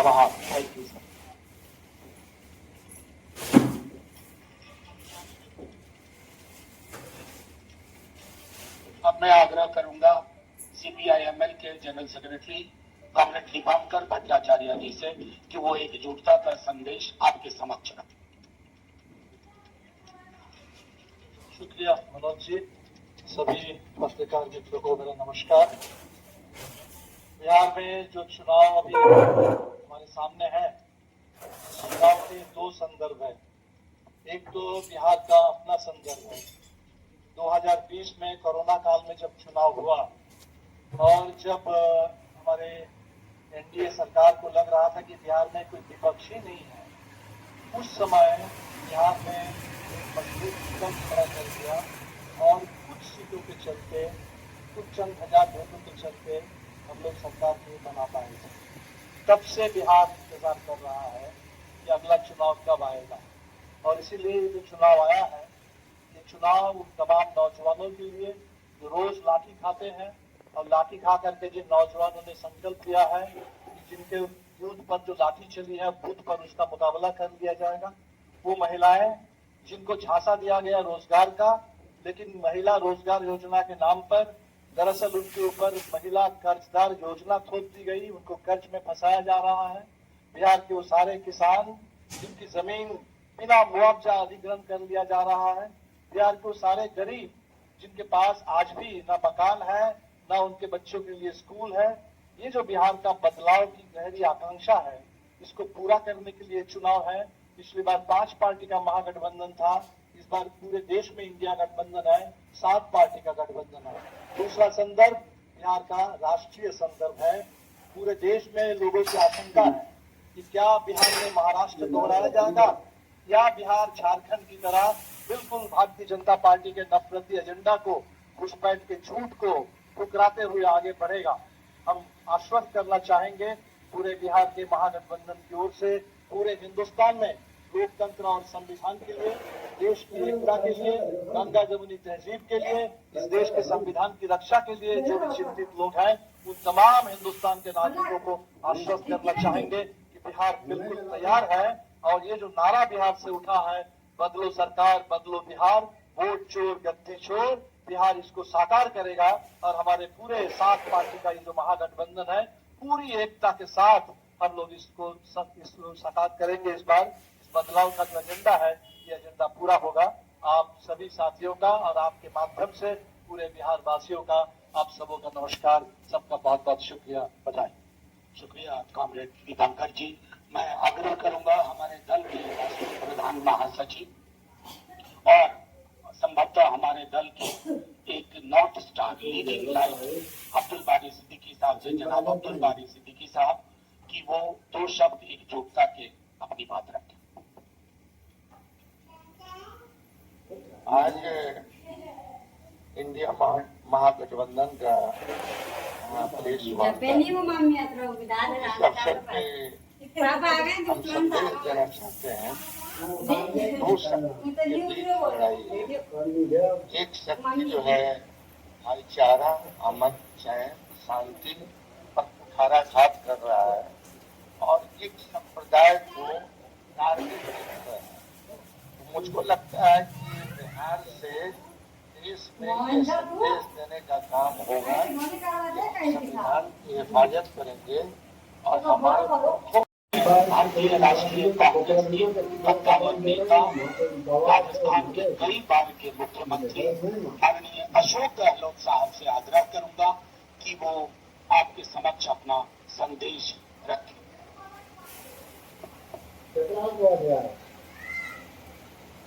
आभार। Thank you sir. अब मैं आग्रह करूंगा CPI-ML के general secretary comrade Dipankar Bhattacharya ji से कि वो एकजुटता का संदेश आपके समक्ष रखें। शुक्रिया मनोज जी। सभी पत्रकार मित्रों को मेरा नमस्कार। बिहार में जो चुनाव अभी हमारे सामने है, चुनाव के दो संदर्भ है। एक तो बिहार का अपना संदर्भ है। 2020 में कोरोना काल में जब चुनाव हुआ और जब हमारे NDA सरकार को लग रहा था कि बिहार में कोई विपक्षी नहीं है, उस समय बिहार में मजबूत विपक्ष खड़ा कर दिया और कुछ सीटों के चलते, कुछ चंद हजार वोटों के चलते हम लोग सरकार नहीं बना पाए थे। तब से बिहार इंतजार कर रहा है कि अगला चुनाव कब आएगा, और इसीलिए जो चुनाव आया है, ये चुनाव उन तमाम नौजवानों के लिए जो रोज लाठी खाते हैं और लाठी खा करके जिन नौजवानों ने संकल्प लिया है कि जिनके बूथ पर जो लाठी चली है बूथ पर उसका मुकाबला कर लिया जाएगा। वो महिलाएं जिनको झांसा दिया गया रोजगार का, लेकिन महिला रोजगार योजना के नाम पर दरअसल उनके ऊपर महिला कर्जदार योजना थोप दी गई, उनको कर्ज में फंसाया जा रहा है। बिहार के वो सारे किसान जिनकी जमीन बिना मुआवजा अधिग्रहण कर लिया जा रहा है, बिहार के वो सारे गरीब जिनके पास आज भी न मकान है, न उनके बच्चों के लिए स्कूल है। ये जो बिहार का बदलाव की गहरी आकांक्षा है, इसको पूरा करने के लिए चुनाव है। पिछली बार 5 पार्टी का महागठबंधन था, इस बार पूरे देश में इंडिया गठबंधन है, 7 पार्टी का गठबंधन है। दूसरा संदर्भ बिहार का राष्ट्रीय संदर्भ है। पूरे देश में लोगों की आशंका है कि क्या बिहार में महाराष्ट्र दोहराया जाएगा या बिहार झारखंड की तरह बिल्कुल भारतीय जनता पार्टी के नफरती एजेंडा को, घुसपैठ के झूठ को ठुकराते हुए आगे बढ़ेगा। हम आश्वस्त करना चाहेंगे पूरे बिहार के महागठबंधन की ओर से, पूरे हिंदुस्तान में लोकतंत्र और संविधान के लिए, देश की एकता के लिए, गंगा जमुनी तहजीब के लिए, इस देश के संविधान की रक्षा के लिए जो भी चिंतित लोग हैं, उन तमाम हिंदुस्तान के नागरिकों को आश्वस्त करना चाहेंगे कि बिहार बिल्कुल तैयार है। और ये जो नारा बिहार से उठा है, बदलो सरकार बदलो बिहार, वोट चोर गद्दी चोर, बिहार इसको साकार करेगा। और हमारे पूरे 7 पार्टी का ये जो महागठबंधन है, पूरी एकता के साथ हम लोग इसको साकार करेंगे। इस बार इस बदलाव का जो एजेंडा है, ये एजेंडा पूरा होगा। आप सभी साथियों का और आपके माध्यम से पूरे बिहार वासियों का, आप सबों का नमस्कार, सबका बहुत बहुत शुक्रिया, बधाई। शुक्रिया कॉमरेड दीपांकर जी। मैं आग्रह करूंगा हमारे दल के राष्ट्रीय प्रधान महासचिव और संभवतः हमारे दल के एक north star leading light Abdul बारी सिद्दीकी साहब से, जनाब अब्दुल बारी सिद्दीकी साहब, कि वो 2 शब्द एकजुटता के अपनी बात रखें। आज इंडिया महागठबंधन का प्रेस वार्ता इस अवसर पे हम संदेश देना चाहते हैं। 2 शक्ति के बीच लड़ाई है। एक शक्ति जो है भाईचारा, अमन, चैन, शांति पर कुठाराघात कर रहा है, और एक संप्रदाय को टारगेट कर रहा है। मुझको लगता है कि बिहार से देश में ये संदेश देने का काम होगा कि संविधान की हिफाजत करेंगे और हमारे भारतीय राष्ट्रीय कांग्रेस के 51 नेता, राजस्थान के कई बार के मुख्यमंत्री माननीय अशोक गहलोत साहब से आग्रह करूंगा कि वो आपके समक्ष अपना संदेश रखें।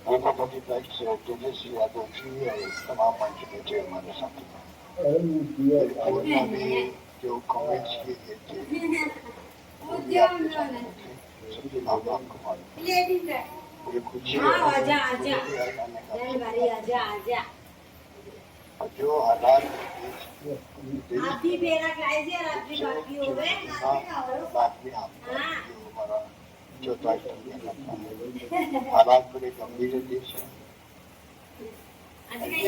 मुख्यमंत्री तेजस्वी यादव जी और तमाम मंच के चेयरमैन साथी जो कमेंट्स किए थे, जो हालात हालात बड़े गंभीर है। देश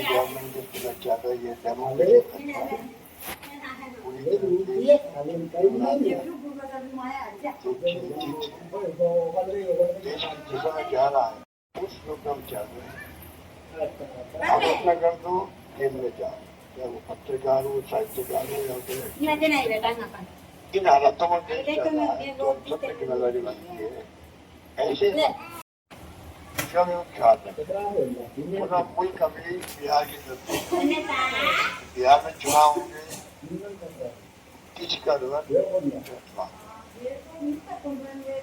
गवर्नमेंट जितना ज्यादा ये डेमोक्रेसी तो देश की दिशा में जा रहा है उस रूप में हम चल रहे हैं। आप अपना कर दो, केंद्र जाओ, चाहे वो पत्रकार हो, साहित्यकार हो या फिर इन हालातों में देश चल रहा है तो हम सब की जिम्मेदारी बनती है। ऐसे विश्व में ख्याल है पूरा मुल्क अभी बिहार की तरफ बिहार में चुनाव होंगे, किसका रिजल्ट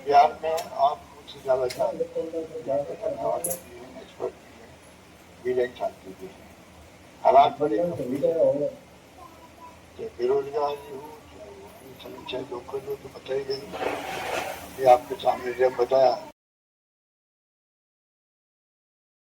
बिहार में आप मुझसे ज्यादा एक्सपर्ट विलेन शांति भी है। हालात बड़े गंभीर है, चाहे बेरोजगारी हो, चाहे वो समस्या जो कर दो तो बताई गई, ये आपके सामने जब बताया